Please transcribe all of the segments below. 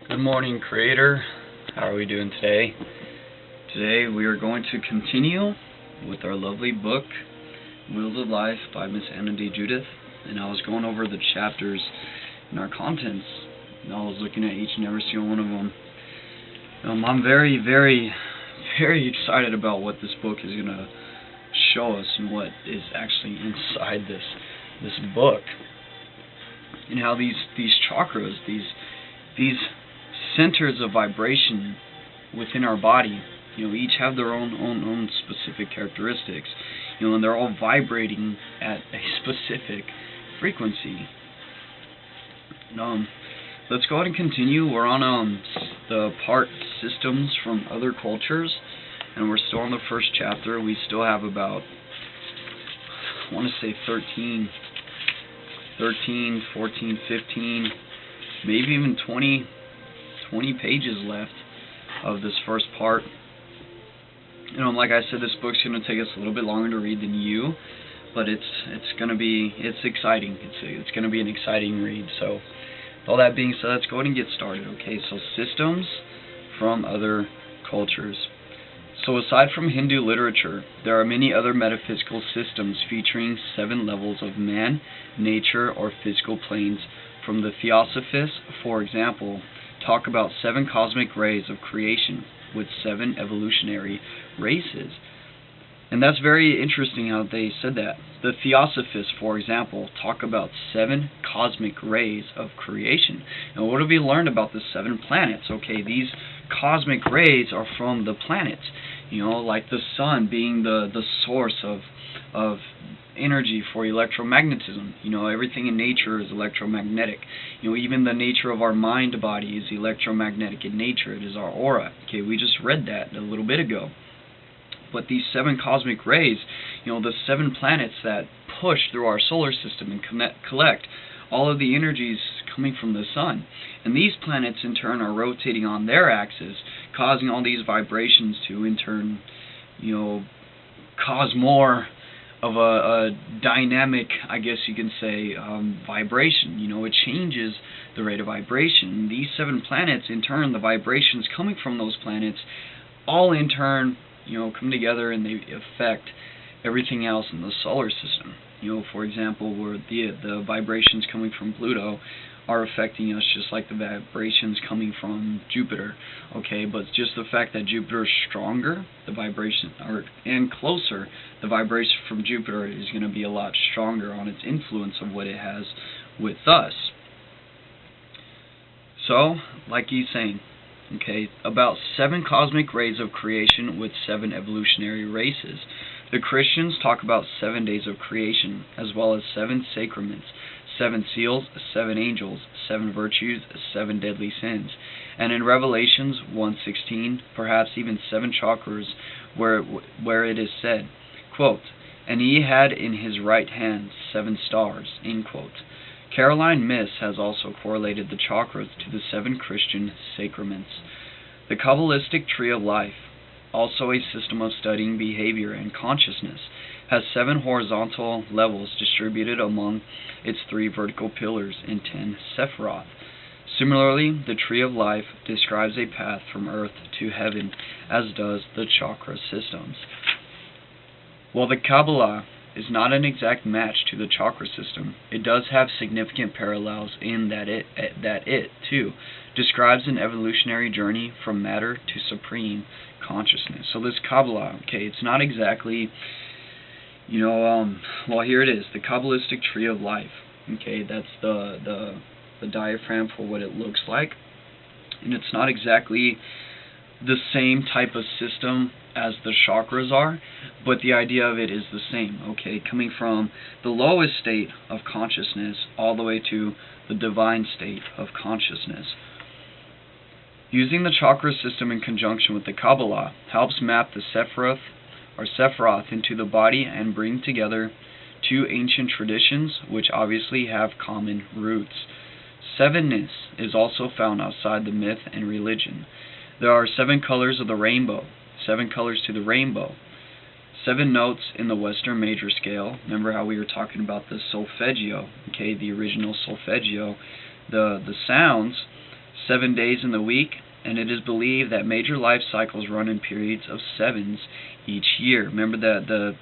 Good morning, Creator. How are we doing today? Today we are going to continue with our lovely book, Wheels of Life by Miss Anodea Judith. And I was going over the chapters and our contents, and I was looking at each and every single one of them. I'm very, very, very excited about what this book is going to show us and what is actually inside this book, and how these chakras, these centers of vibration within our body, each have their own specific characteristics, and they're all vibrating at a specific frequency. Let's go ahead and continue. We're on the part systems from other cultures, and we're still on the first chapter. We still have about, I want to say 13, 14, 15, maybe even 20 pages left of this first part. Like I said, this book's going to take us a little bit longer to read than you, but it's exciting. It's going to be an exciting read. So, with all that being said, let's go ahead and get started. Okay, so systems from other cultures. So aside from Hindu literature, there are many other metaphysical systems featuring 7 levels of man, nature, or physical planes. From the Theosophists, for example, talk about 7 cosmic rays of creation with 7 evolutionary races. And that's very interesting how they said that. The Theosophists, for example, talk about 7 cosmic rays of creation. And what have we learned about the 7 planets? Okay, these cosmic rays are from the planets, like the sun being the source of energy for electromagnetism. Everything in nature is electromagnetic. Even the nature of our mind body is electromagnetic in nature. It is our aura. Okay, we just read that a little bit ago. But these 7 cosmic rays, the 7 planets that push through our solar system and collect all of the energies coming from the sun. And these planets in turn are rotating on their axis, causing all these vibrations to in turn, cause more of a dynamic, I guess you can say, vibration. It changes the rate of vibration. These 7 planets, in turn, the vibrations coming from those planets, all in turn, come together and they affect everything else in the solar system. For example, where the vibrations coming from Pluto are affecting us just like the vibrations coming from Jupiter. Okay, but just the fact that Jupiter is stronger, and closer, the vibration from Jupiter is going to be a lot stronger on its influence of what it has with us. So, like he's saying, okay, about 7 cosmic rays of creation with 7 evolutionary races. The Christians talk about 7 days of creation, as well as 7 sacraments, 7 seals, 7 angels, 7 virtues, 7 deadly sins. And in Revelations 1:16, perhaps even 7 chakras, where it is said, quote, "And he had in his right hand 7 stars," end quote. Caroline Miss has also correlated the chakras to the 7 Christian sacraments. The Kabbalistic Tree of Life, also a system of studying behavior and consciousness, has 7 horizontal levels distributed among its 3 vertical pillars in 10 Sephiroth. Similarly, the Tree of Life describes a path from earth to heaven, as does the chakra systems. While the Kabbalah is not an exact match to the chakra system, it does have significant parallels in that it, too, describes an evolutionary journey from matter to supreme consciousness. So this Kabbalah, okay, it's not exactly, well, here it is, the Kabbalistic Tree of Life. Okay, that's the diaphragm for what it looks like. And it's not exactly the same type of system as the chakras are, but the idea of it is the same, okay, coming from the lowest state of consciousness all the way to the divine state of consciousness. Using the chakra system in conjunction with the Kabbalah helps map the Sephiroth into the body and bring together 2 ancient traditions which obviously have common roots. 7-ness is also found outside the myth and religion. There are 7 colors of the rainbow, 7 colors to the rainbow, 7 notes in the Western major scale. Remember how we were talking about the solfeggio, okay, the original solfeggio, the sounds 7 days in the week, and it is believed that major life cycles run in periods of 7s each year. Remember that the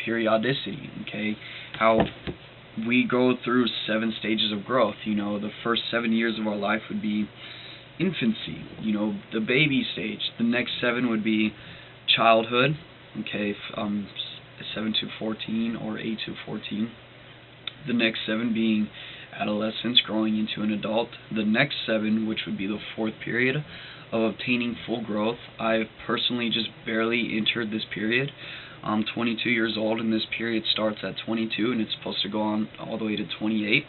periodicity, okay? How we go through 7 stages of growth. You know, the first 7 years of our life would be infancy, you know, the baby stage. The next 7 would be childhood, okay, 7 to 14 or 8 to 14. The next 7 being adolescence, growing into an adult. The next 7, which would be the 4th period of obtaining full growth. I've personally just barely entered this period. I'm 22 years old, and this period starts at 22, and it's supposed to go on all the way to 28.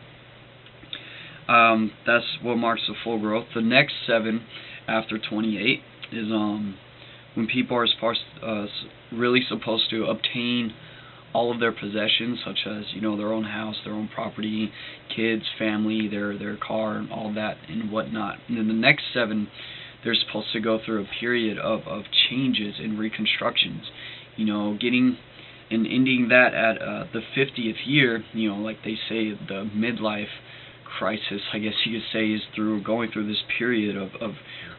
That's what marks the full growth. The next 7 after 28 is when people are really supposed to obtain all of their possessions, such as, you know, their own house, their own property, kids, family, their car, and all that and whatnot. And then the next 7, they're supposed to go through a period of changes and reconstructions. You know, getting and ending that at the 50th year, you know, like they say, the midlife crisis, I guess you could say, is through going through this period of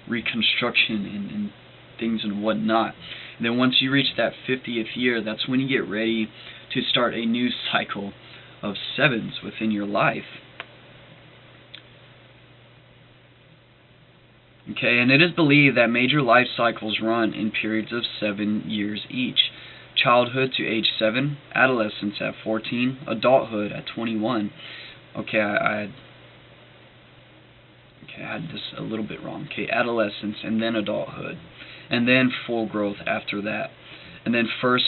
reconstruction and things and whatnot. And then once you reach that 50th year, that's when you get ready to start a new cycle of 7s within your life. Okay, and it is believed that major life cycles run in periods of 7 years each. Childhood to age 7, adolescence at 14, adulthood at 21. Okay, I had this a little bit wrong. Okay, adolescence and then adulthood, and then full growth after that. And then first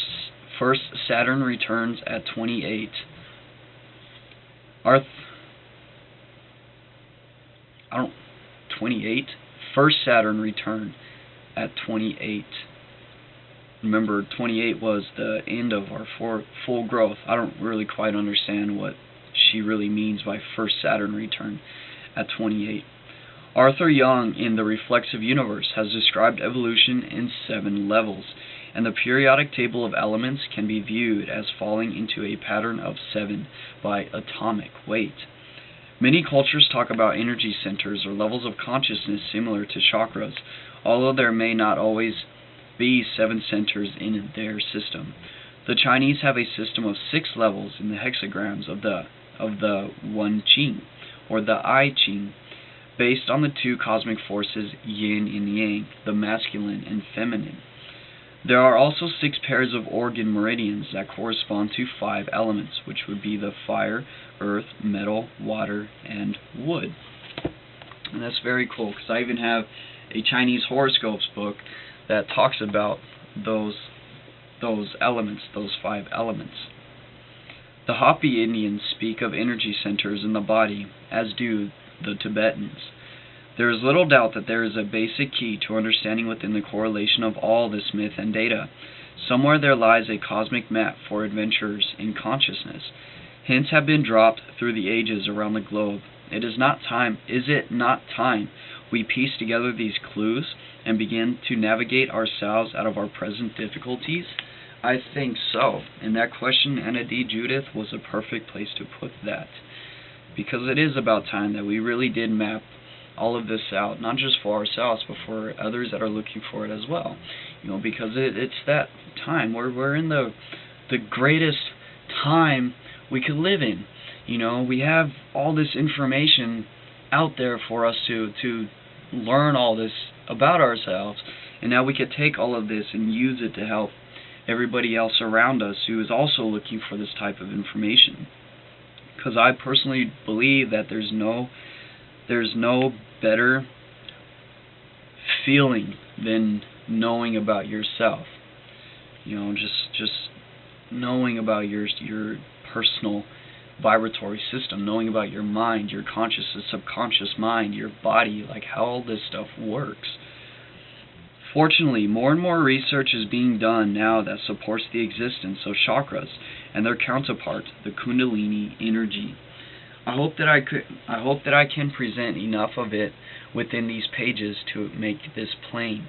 Saturn returns at 28. 28? First Saturn return at 28. Remember, 28 was the end of our full growth. I don't really quite understand what she really means by first Saturn return at 28. Arthur Young in The Reflexive Universe has described evolution in 7 levels, and the periodic table of elements can be viewed as falling into a pattern of 7 by atomic weight. Many cultures talk about energy centers or levels of consciousness similar to chakras, although there may not always be 7 centers in their system. The Chinese have a system of 6 levels in the hexagrams of the Wen Qing, or the I Ching, based on the 2 cosmic forces yin and yang, the masculine and feminine. There are also 6 pairs of organ meridians that correspond to 5 elements, which would be the fire, earth, metal, water, and wood. And that's very cool, because I even have a Chinese horoscopes book that talks about those elements, those 5 elements. The Hopi Indians speak of energy centers in the body, as do the Tibetans. There is little doubt that there is a basic key to understanding within the correlation of all this myth and data. Somewhere there lies a cosmic map for adventurers in consciousness. Hints have been dropped through the ages around the globe. Is it not time we piece together these clues and begin to navigate ourselves out of our present difficulties? I think so. And that question, Anodea Judith, was a perfect place to put that. Because it is about time that we really did map all of this out, not just for ourselves, but for others that are looking for it as well. You know, because it's that time. We're in the greatest time we could live in. You know, we have all this information out there for us to learn all this about ourselves, and now we could take all of this and use it to help everybody else around us who is also looking for this type of information. Because I personally believe that there's no better feeling than knowing about yourself. You know, just knowing about your personal vibratory system, knowing about your mind, your conscious and subconscious mind, your body, like how all this stuff works. Fortunately, more and more research is being done now that supports the existence of chakras and their counterpart, the Kundalini energy. I hope that I can present enough of it within these pages to make this plain.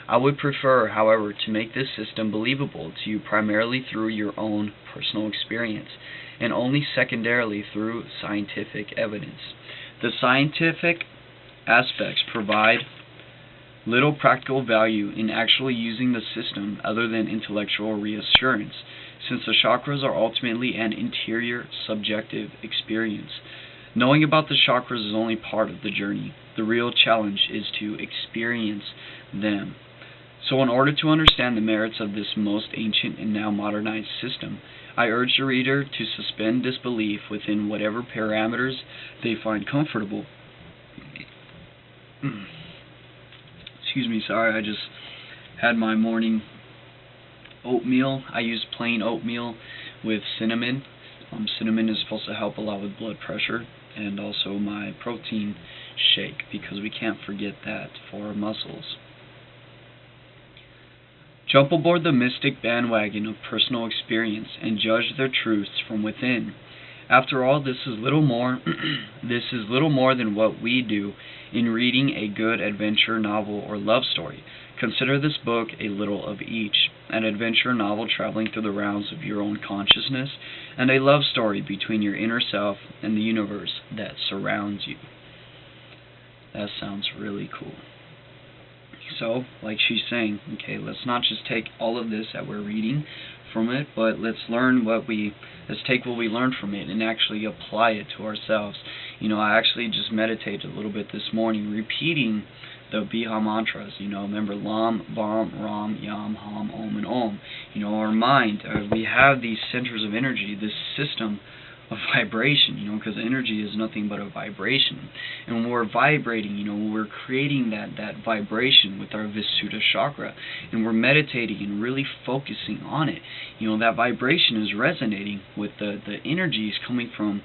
I would prefer, however, to make this system believable to you primarily through your own personal experience, and only secondarily through scientific evidence. The scientific aspects provide little practical value in actually using the system other than intellectual reassurance, since the chakras are ultimately an interior, subjective experience. Knowing about the chakras is only part of the journey. The real challenge is to experience them. So in order to understand the merits of this most ancient and now modernized system, I urge the reader to suspend disbelief within whatever parameters they find comfortable. Excuse me, sorry, I just had my morning oatmeal. I use plain oatmeal with cinnamon. Cinnamon is supposed to help a lot with blood pressure, and also my protein shake, because we can't forget that for our muscles. Jump aboard the mystic bandwagon of personal experience and judge their truths from within. After all, this is little more than what we do in reading a good adventure novel or love story. Consider this book a little of each: an adventure novel traveling through the realms of your own consciousness, and a love story between your inner self and the universe that surrounds you. That sounds really cool. So, like she's saying, okay, let's not just take all of this that we're reading from it, but let's take what we learned from it and actually apply it to ourselves. You know, I actually just meditated a little bit this morning, repeating the Biha mantras. You know, remember Lam, Vam, Ram, Yam, Ham, Om, and Om. You know, our mind, we have these centers of energy, this system of vibration, you know, because energy is nothing but a vibration. And when we're vibrating, you know, we're creating that vibration with our Visuddha chakra, and we're meditating and really focusing on it. You know, that vibration is resonating with the energies coming from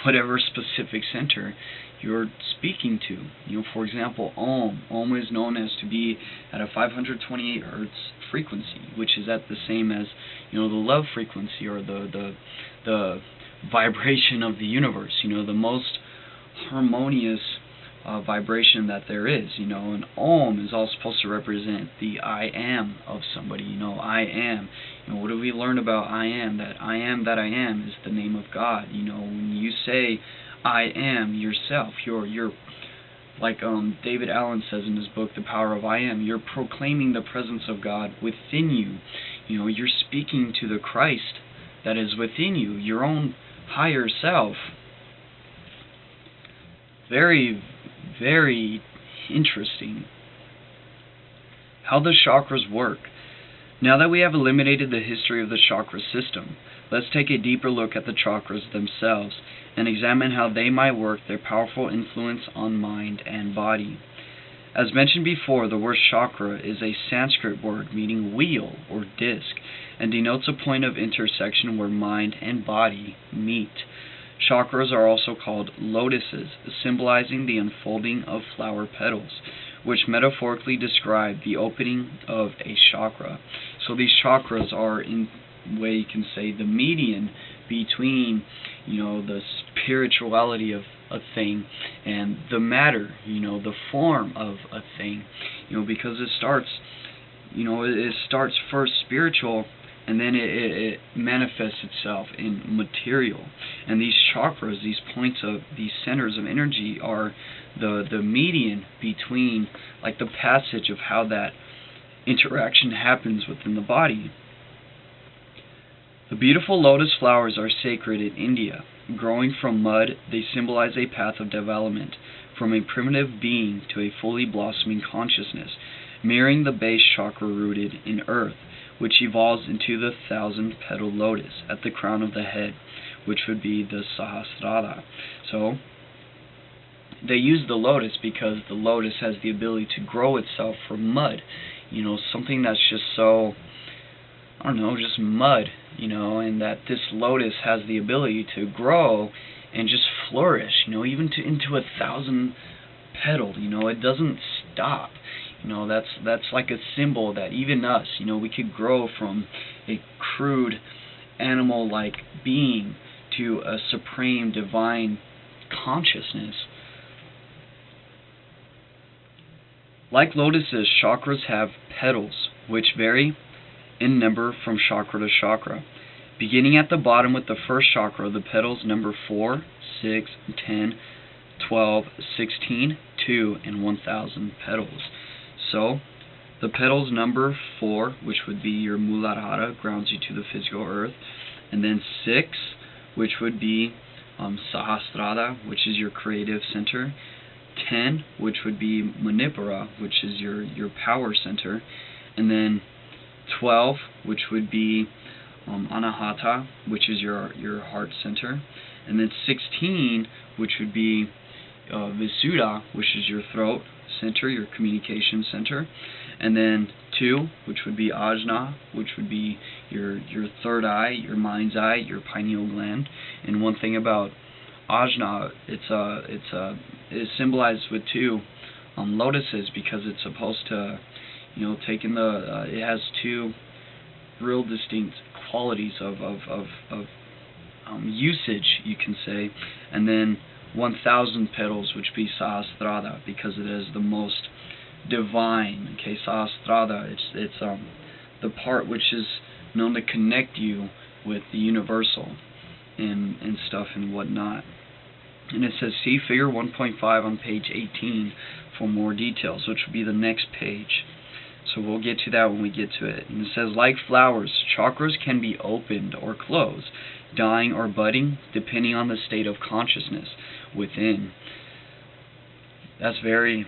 whatever specific center you're speaking to. You know, for example, Om. Om is known as to be at a 528 hertz frequency, which is at the same as, you know, the love frequency, or the vibration of the universe, you know, the most harmonious vibration that there is, you know. And Om is all supposed to represent the I am of somebody, you know, I am. You know, what do we learn about I am? That I am is the name of God. You know, when you say I am yourself, you're like David Allen says in his book, The Power of I Am, you're proclaiming the presence of God within you. You know, you're speaking to the Christ that is within you, your own higher self. Very, very interesting how the chakras work. Now that we have eliminated the history of the chakra system, let's take a deeper look at the chakras themselves and examine how they might work their powerful influence on mind and body. As mentioned before, the word chakra is a Sanskrit word meaning wheel or disc, and denotes a point of intersection where mind and body meet. Chakras are also called lotuses, symbolizing the unfolding of flower petals, which metaphorically describe the opening of a chakra. So these chakras are, in a way you can say, the median between, you know, the spirituality of a thing and the matter, you know, the form of a thing, you know, because it starts, you know, it starts first spiritual, and then it manifests itself in material. And these chakras, these points of, these centers of energy, are the median between, like, the passage of how that interaction happens within the body. The beautiful lotus flowers are sacred in India. Growing from mud, they symbolize a path of development, from a primitive being to a fully blossoming consciousness, mirroring the base chakra rooted in earth, which evolves into the 1,000-petal lotus at the crown of the head, which would be the Sahasrara. So, they use the lotus because the lotus has the ability to grow itself from mud. You know, something that's just so, I don't know, just mud, you know, and that this lotus has the ability to grow and just flourish, you know, even into 1,000-petal, you know, it doesn't stop. You know, that's like a symbol that even us, you know, we could grow from a crude animal-like being to a supreme divine consciousness. Like lotuses, chakras have petals, which vary in number from chakra to chakra. Beginning at the bottom with the first chakra, the petals number 4, 6, 10, 12, 16, 2, and 1,000 petals. So the petals number 4, which would be your Muladhara, grounds you to the physical earth, and then 6, which would be Sahasrara, which is your creative center, 10, which would be Manipura, which is your power center, and then 12, which would be Anahata, which is your heart center, and then 16, which would be Visuddha, which is your throat center, your communication center, and then 2, which would be Ajna, which would be your third eye, your mind's eye, your pineal gland. And one thing about Ajna, it is symbolized with 2 lotuses, because it's supposed to, take in it has 2 real distinct qualities of usage, you can say, and then 1,000 petals, which be Sahasrara, because it is the most divine. Okay, Sahasrara, it's the part which is known to connect you with the universal and stuff and whatnot. And it says, see figure 1.5 on page 18 for more details, which will be the next page. So we'll get to that when we get to it. And it says, like flowers, chakras can be opened or closed, dying or budding, depending on the state of consciousness within. That's very,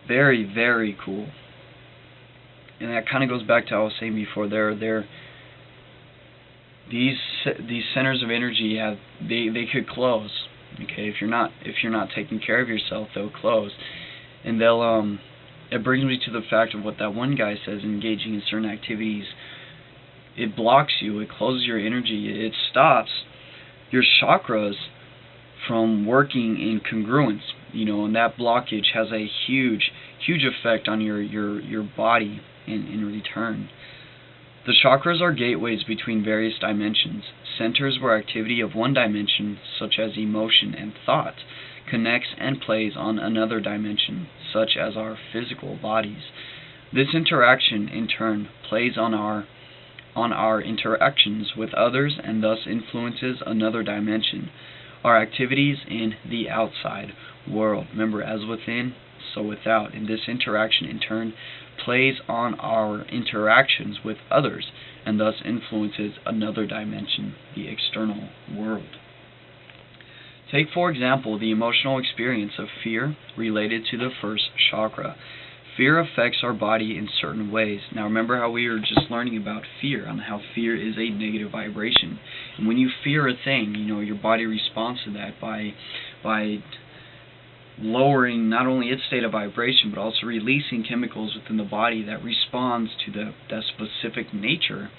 very, very cool. And that kind of goes back to what I was saying before. These centers of energy they could close. Okay, if you're not taking care of yourself, they'll close, and they'll it brings me to the fact of what that one guy says: engaging in certain activities, it blocks you, it closes your energy, it stops your chakras from working in congruence, and that blockage has a huge effect on your body in return. The chakras are gateways between various dimensions, centers where activity of one dimension, such as emotion and thought, connects and plays on another dimension, such as our physical bodies. This interaction, in turn, plays on our interactions with others and thus influences another dimension, our activities in the outside world. Remember, as within, so without. And this interaction, in turn, plays on our interactions with others and thus influences another dimension, the external world. Take, for example, the emotional experience of fear related to the first chakra. Fear affects our body in certain ways. Now remember how we were just learning about fear, on how fear is a negative vibration. And when you fear a thing, your body responds to that by lowering not only its state of vibration, but also releasing chemicals within the body that responds to that specific nature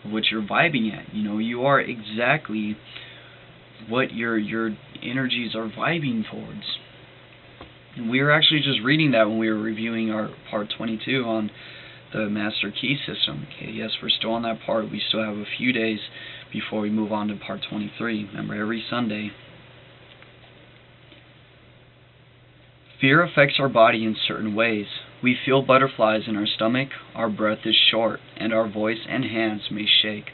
of what you're vibing at. You are exactly what your energies are vibing towards. And we were actually just reading that when we were reviewing our part 22 on the Master Key System. Okay, yes, we're still on that part. We still have a few days before we move on to part 23. Remember, every Sunday. Fear affects our body in certain ways. We feel butterflies in our stomach, our breath is short, and our voice and hands may shake.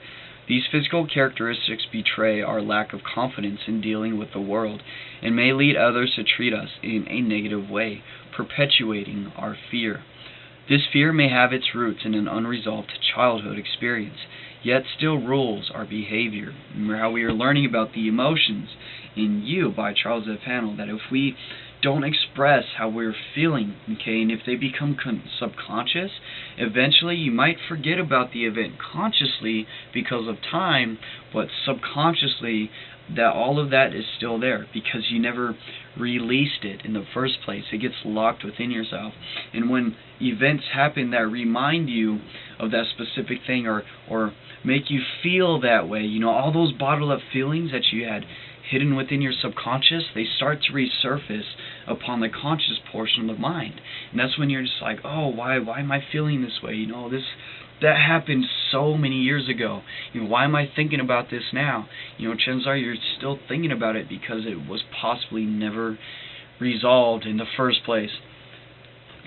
These physical characteristics betray our lack of confidence in dealing with the world and may lead others to treat us in a negative way, perpetuating our fear. This fear may have its roots in an unresolved childhood experience, yet still rules our behavior. Remember how we were learning about the emotions in You by Charles F. Hannell, that if we don't express how we're feeling, okay, and if they become subconscious, eventually you might forget about the event consciously because of time, but subconsciously that all of that is still there because you never released it in the first place. It gets locked within yourself. And when events happen that remind you of that specific thing or make you feel that way, all those bottled up feelings that you had hidden within your subconscious, they start to resurface upon the conscious portion of the mind. And that's when you're just like, oh, why am I feeling this way? That happened so many years ago. Why am I thinking about this now? Chances are you're still thinking about it because it was possibly never resolved in the first place.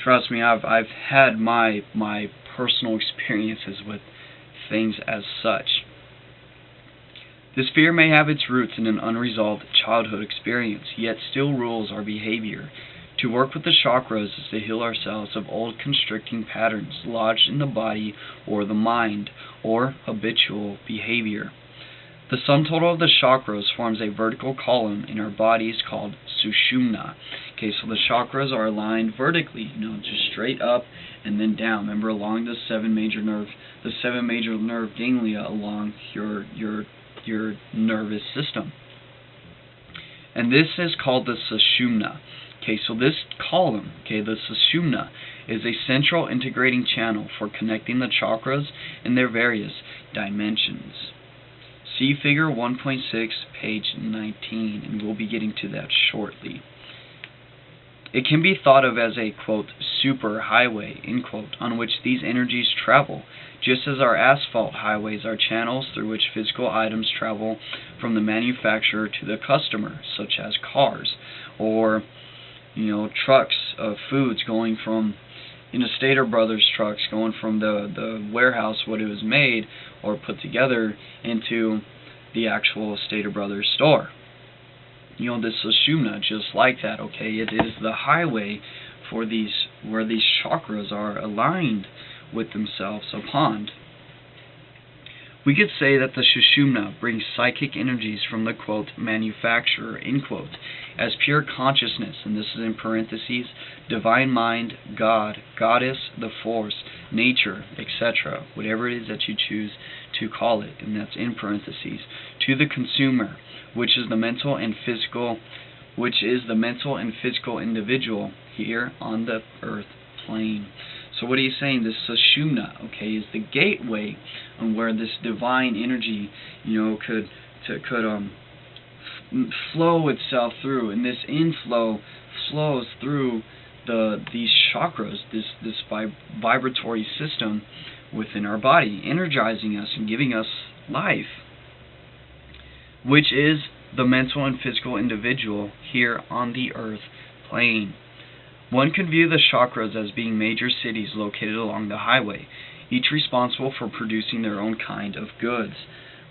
Trust me, I've had my personal experiences with things as such. This fear may have its roots in an unresolved childhood experience, yet still rules our behavior. To work with the chakras is to heal ourselves of old constricting patterns lodged in the body or the mind, or habitual behavior. The sum total of the chakras forms a vertical column in our bodies called sushumna. Okay, so the chakras are aligned vertically, just straight up and then down. Remember, along the seven major nerve ganglia along your nervous system. And this is called the sushumna. Okay, so this column, the sushumna, is a central integrating channel for connecting the chakras in their various dimensions. See Figure 1.6, page 19, and we'll be getting to that shortly. It can be thought of as a, quote, super highway, end quote, on which these energies travel, just as our asphalt highways are channels through which physical items travel from the manufacturer to the customer, such as cars, or trucks of foods going from, Stater Brothers trucks going from the warehouse what it was made or put together into the actual Stater Brothers store. This sushumna, just like that, okay? It is the highway for where these chakras are aligned with themselves upon. We could say that the sushumna brings psychic energies from the, quote, manufacturer, end quote, as pure consciousness, and this is in parentheses, divine mind, God, goddess, the force, nature, etc., whatever it is that you choose to call it, and that's in parentheses, to the consumer, which is the mental and physical individual here on the earth plane. So what he's saying, this sushumna, okay, is the gateway on where this divine energy, could flow itself through, and this inflow flows through these chakras, this vibratory system within our body, energizing us and giving us life, which is the mental and physical individual here on the earth plane. One can view the chakras as being major cities located along the highway, each responsible for producing their own kind of goods.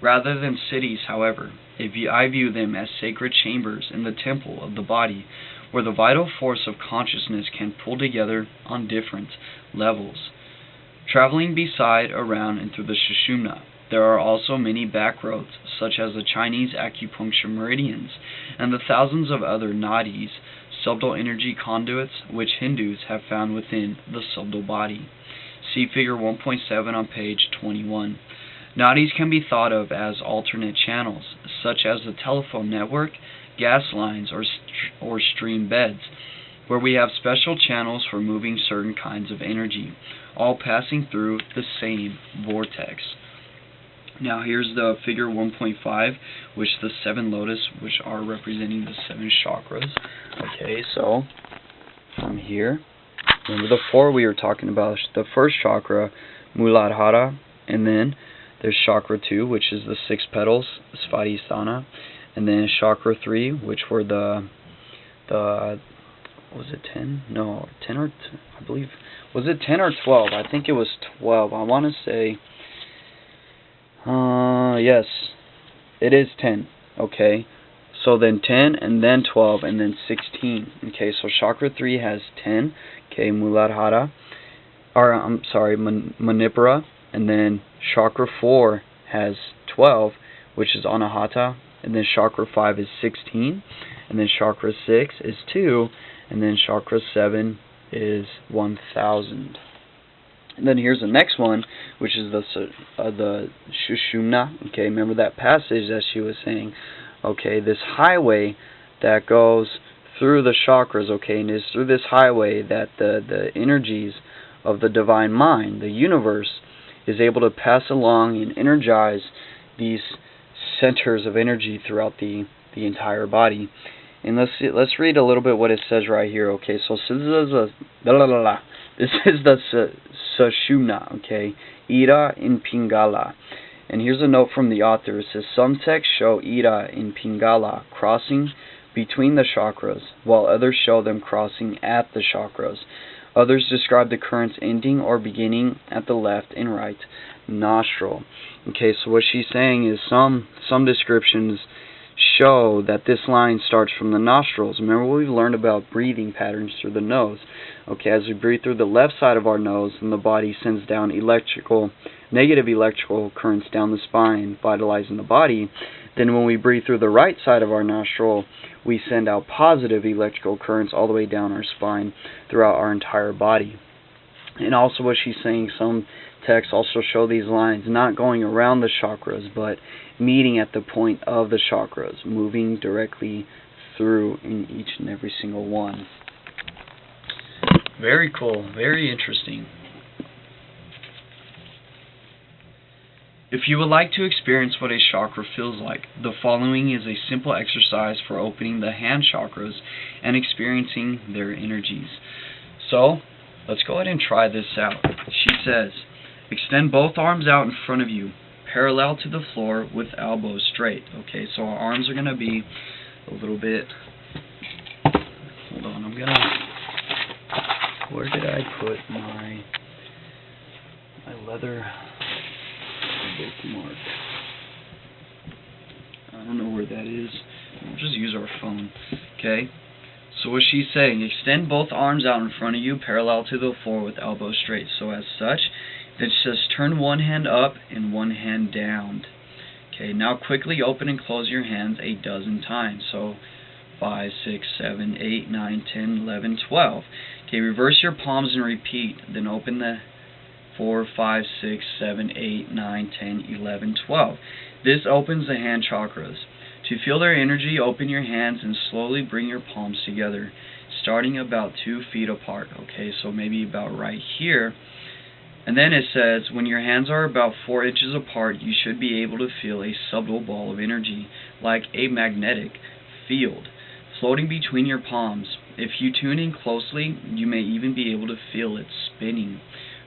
Rather than cities, however, I view them as sacred chambers in the temple of the body, where the vital force of consciousness can pull together on different levels. Traveling beside, around, and through the sushumna, there are also many back roads, such as the Chinese acupuncture meridians, and the thousands of other nadis, subtle energy conduits, which Hindus have found within the subtle body. See Figure 1.7 on page 21. Nadis can be thought of as alternate channels, such as the telephone network, gas lines, or stream beds, where we have special channels for moving certain kinds of energy, all passing through the same vortex. Now here's the Figure 1.5, which the 7 lotus, which are representing the 7 chakras. Okay, so from here, remember the 4 we were talking about, the first chakra, Muladhara, and then there's chakra 2, which is the 6 petals, Svadhisthana, and then chakra 3, which were the was it 10? No, 10 or I believe, was it 10 or 12? I think it was 12. I want to say, yes, it is 10. Okay, so then 10, and then 12, and then 16. Okay, so chakra 3 has 10. Okay, Muladhara, or I'm sorry, Manipura, and then chakra 4 has 12, which is Anahata, and then chakra 5 is 16, and then chakra 6 is 2, and then chakra 7 is 1000. And then here's the next one, which is the sushumna. Okay, remember that passage that she was saying. Okay, this highway that goes through the chakras. Okay, and it's through this highway that the energies of the divine mind, the universe, is able to pass along and energize these centers of energy throughout the entire body. And let's read a little bit what it says right here. Okay, so this is the sushumna, okay, Ida in Pingala. And here's a note from the author. It says, some texts show Ida in Pingala crossing between the chakras, while others show them crossing at the chakras. Others describe the currents ending or beginning at the left and right nostril. Okay, so what she's saying is some descriptions show that this line starts from the nostrils. Remember what we've learned about breathing patterns through the nose. Okay, as we breathe through the left side of our nose, and the body sends down negative electrical currents down the spine, vitalizing the body. Then when we breathe through the right side of our nostril, we send out positive electrical currents all the way down our spine throughout our entire body. And also what she's saying, some texts also show these lines not going around the chakras, but meeting at the point of the chakras, moving directly through in each and every single one. Very cool, very interesting. If you would like to experience what a chakra feels like, the following is a simple exercise for opening the hand chakras and experiencing their energies. So, let's go ahead and try this out. She says, extend both arms out in front of you, parallel to the floor with elbows straight. Okay, so our arms are going to be a little bit, hold on, where did I put my leather bookmark? I don't know where that is. We'll just use our phone. Okay, so what she's saying, extend both arms out in front of you, parallel to the floor with elbows straight. So as such, it says turn one hand up and one hand down. Okay, now quickly open and close your hands 12 times. So 5, 6, 7, 8, 9, 10, 11, 12. Okay, reverse your palms and repeat. Then open the 4, 5, 6, 7, 8, 9, 10, 11, 12. This opens the hand chakras. To feel their energy, open your hands and slowly bring your palms together, starting about 2 feet apart. Okay, so maybe about right here. And then it says, when your hands are about 4 inches apart, you should be able to feel a subtle ball of energy, like a magnetic field, floating between your palms. If you tune in closely, you may even be able to feel it spinning,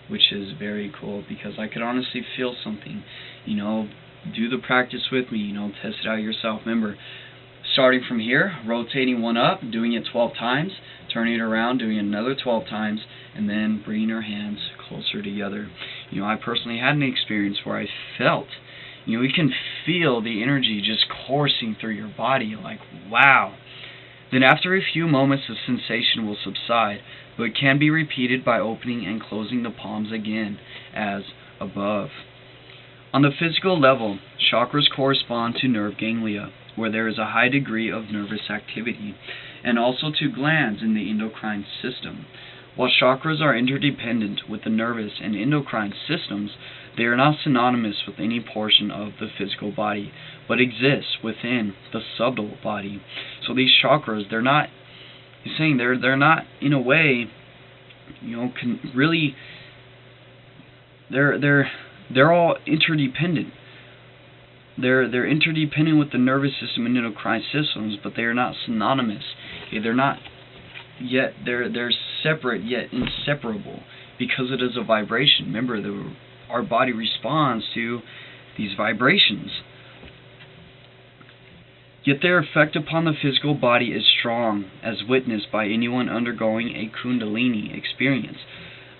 which is very cool, because I could honestly feel something. You know, do the practice with me, you know, test it out yourself. Remember, starting from here, rotating one up, doing it 12 times, turning it around, doing it another 12 times, and then bringing our hands closer together. You know, I personally had an experience where I felt, you know, you can feel the energy just coursing through your body, like, wow. Then after a few moments, the sensation will subside, but it can be repeated by opening and closing the palms again, as above. On the physical level, chakras correspond to nerve ganglia, where there is a high degree of nervous activity, and also to glands in the endocrine system. While chakras are interdependent with the nervous and endocrine systems, they are not synonymous with any portion of the physical body, but exist within the subtle body. So these chakras, they're not, he's saying they're not in a way, you know, can really, they're all interdependent. They're interdependent with the nervous system and endocrine systems, but they are not synonymous. Okay, they're not yet, they're separate yet inseparable, because it is a vibration. Remember, our body responds to these vibrations. Yet their effect upon the physical body is strong, as witnessed by anyone undergoing a Kundalini experience.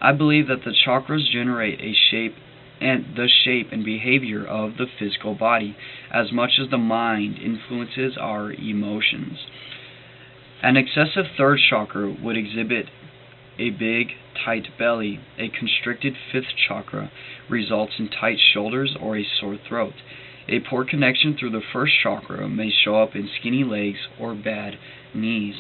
I believe that the chakras generate a shape and the shape and behavior of the physical body, as much as the mind influences our emotions. An excessive third chakra would exhibit a big, tight belly. A constricted fifth chakra results in tight shoulders or a sore throat. A poor connection through the first chakra may show up in skinny legs or bad knees.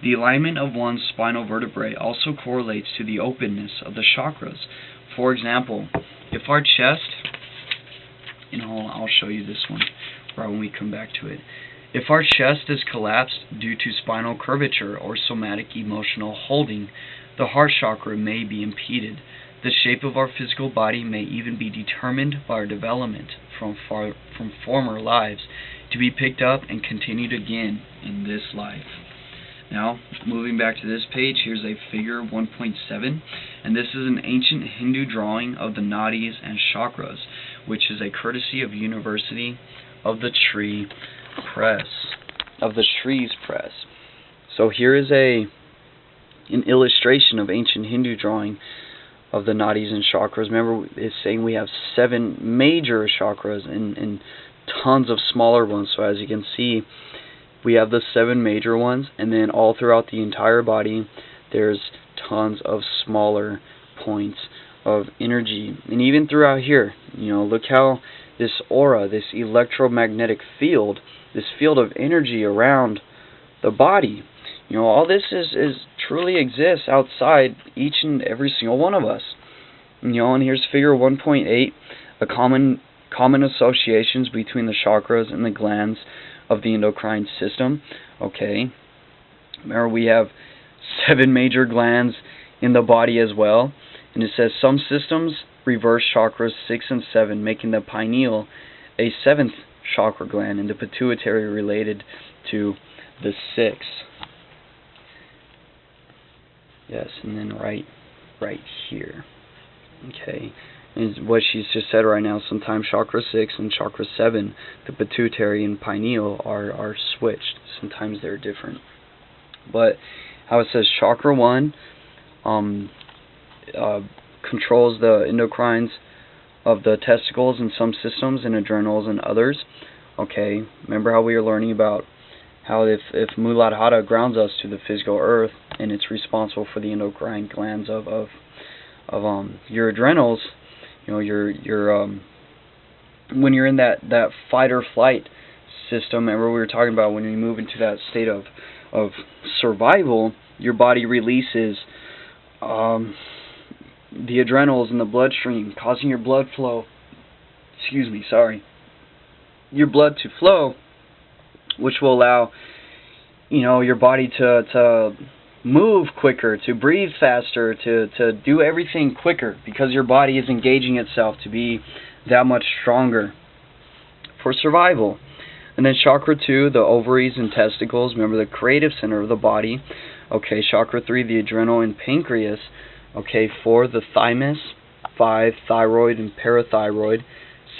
The alignment of one's spinal vertebrae also correlates to the openness of the chakras. For example, if our chest, and I'll show you this one right when we come back to it. If our chest is collapsed due to spinal curvature or somatic emotional holding, the heart chakra may be impeded. The shape of our physical body may even be determined by our development from former lives, to be picked up and continued again in this life. Now, moving back to this page, here's a figure 1.7, and this is an ancient Hindu drawing of the nadis and chakras, which is a courtesy of University of the Trees Press. So here is an illustration of ancient Hindu drawing of the nadis and chakras. Remember, it's saying we have 7 major chakras and tons of smaller ones. So as you can see, we have the 7 major ones, and then all throughout the entire body there's tons of smaller points of energy. And even throughout here, look how this aura, this electromagnetic field, this field of energy around the body, all this is truly exists outside each and every single one of us. And here's figure 1.8, a common associations between the chakras and the glands of the endocrine system. Okay, remember we have 7 major glands in the body as well, and it says some systems reverse chakras 6 and 7, making the pineal a 7th chakra gland, and the pituitary related to the 6th. Yes, and then right here. Okay, and what she's just said right now, sometimes chakra 6 and chakra 7, the pituitary and pineal are switched. Sometimes they're different. But how it says chakra 1 controls the endocrines of the testicles in some systems and adrenals in others. Okay, remember how we were learning about how if Muladhara grounds us to the physical earth, and it's responsible for the endocrine glands of your adrenals, your when you're in that fight or flight system. Remember we were talking about when you move into that state of survival, your body releases the adrenals in the bloodstream, causing your blood flow. Your blood to flow, which will allow your body to move quicker, to breathe faster, to do everything quicker, because your body is engaging itself to be that much stronger for survival. And then chakra 2, the ovaries and testicles, remember the creative center of the body. Okay, chakra 3, the adrenal and pancreas. Okay, 4, the thymus. 5, thyroid and parathyroid.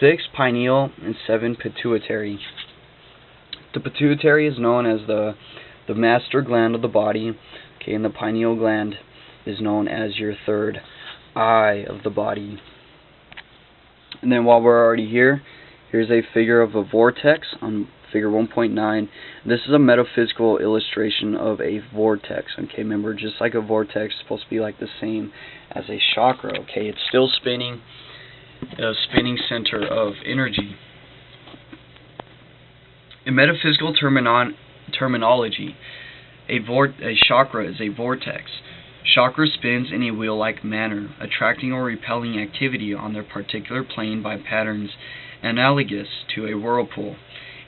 6, pineal, and 7, pituitary. The pituitary is known as the master gland of the body. Okay, and the pineal gland is known as your third eye of the body. And then while we're already here, here's a figure of a vortex on figure 1.9. This is a metaphysical illustration of a vortex. Okay, remember, just like a vortex is supposed to be like the same as a chakra. Okay, it's still spinning, a spinning center of energy. In metaphysical terminology, a chakra is a vortex. Chakra spins in a wheel-like manner, attracting or repelling activity on their particular plane by patterns analogous to a whirlpool.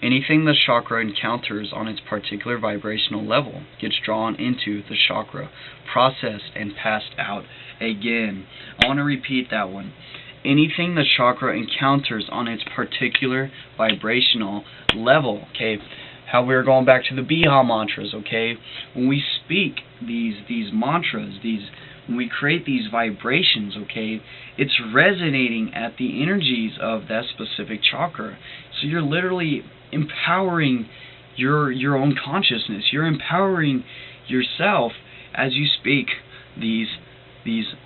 Anything the chakra encounters on its particular vibrational level gets drawn into the chakra, processed, and passed out again. I want to repeat that one. Anything the chakra encounters on its particular vibrational level. Okay, how we're going back to the Biha mantras. Okay, when we speak these mantras, when we create these vibrations, okay, it's resonating at the energies of that specific chakra. So you're literally empowering your own consciousness. You're empowering yourself as you speak these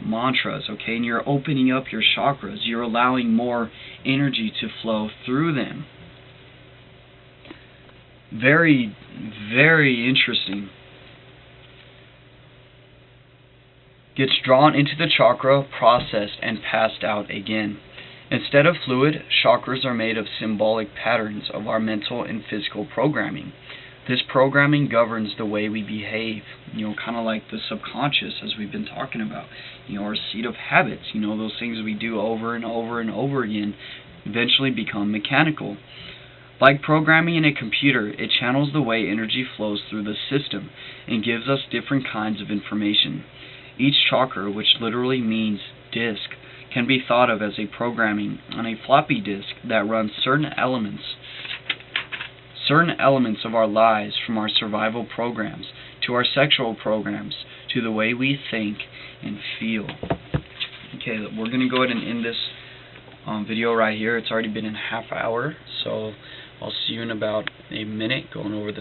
mantras, okay, and you're opening up your chakras. You're allowing more energy to flow through them. Very, very interesting. Gets drawn into the chakra, processed, and passed out again. Instead of fluid, chakras are made of symbolic patterns of our mental and physical programming. This programming governs the way we behave, kind of like the subconscious, as we've been talking about. Our seed of habits, those things we do over and over and over again, eventually become mechanical. Like programming in a computer, it channels the way energy flows through the system and gives us different kinds of information. Each chakra, which literally means disk, can be thought of as a programming on a floppy disk that runs certain elements of our lives, from our survival programs to our sexual programs to the way we think and feel. Okay, we're going to go ahead and end this video right here. It's already been a half hour, so I'll see you in about a minute going over the